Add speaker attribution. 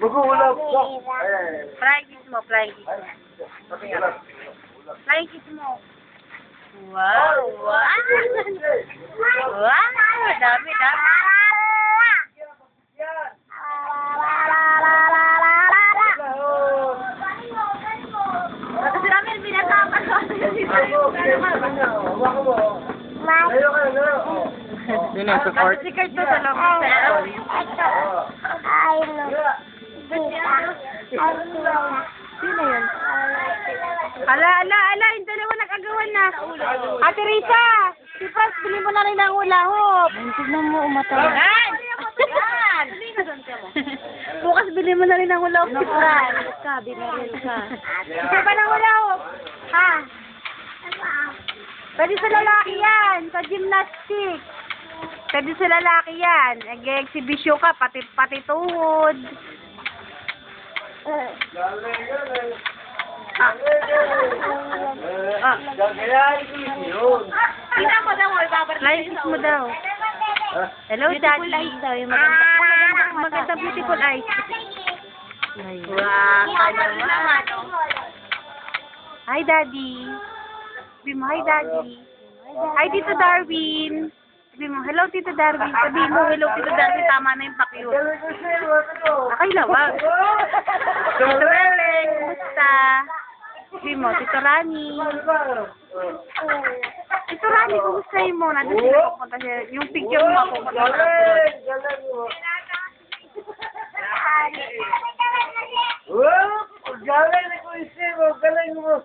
Speaker 1: Mag-uulap ka.
Speaker 2: Flying kiss mo, flying kiss mo. Flying kiss mo. Wow, wow. Wow, dami, dami. Kasi namin binatakan ko.
Speaker 1: Layo ka na.
Speaker 3: Yun ang support.
Speaker 2: Si Kurt to sa loob ng cellphone. Sino yun? Ala, yung dalawa nag-agawan na. Ate Risa, si Pras, bili mo na rin ang hula hoop.
Speaker 3: Tignan mo, umatay.
Speaker 2: Yan! Bukas bili mo na rin ang hula hoop.
Speaker 3: Binaril ka.
Speaker 2: Isa pa ng hula hoop. Ha? Pwede sa lalaki yan, sa gymnastics. Pwede sa lalaki yan. Nag-exhibition ka, pati tuhod. Kita mo daw, flying kiss mo daw. Hello, Daddy.
Speaker 3: Beautiful eyes daw, yung
Speaker 2: Magandang beautiful eyes. Wow, hi, Daddy. Sabi mo, hi, Daddy. Hi, Tito Darwin. Sabi mo, hello, Tito Darwin. Sabi mo, hello, Tito Darwin. Tama na yung pakyut. Okay, lawag. Tito Weleng, kumusta? Sabi mo, Tito Rani. Tito Rani, kumusta yun mo? Nandun sila pupunta siya. Yung picture mo ako.
Speaker 1: Galing ko isip mo, galing mo.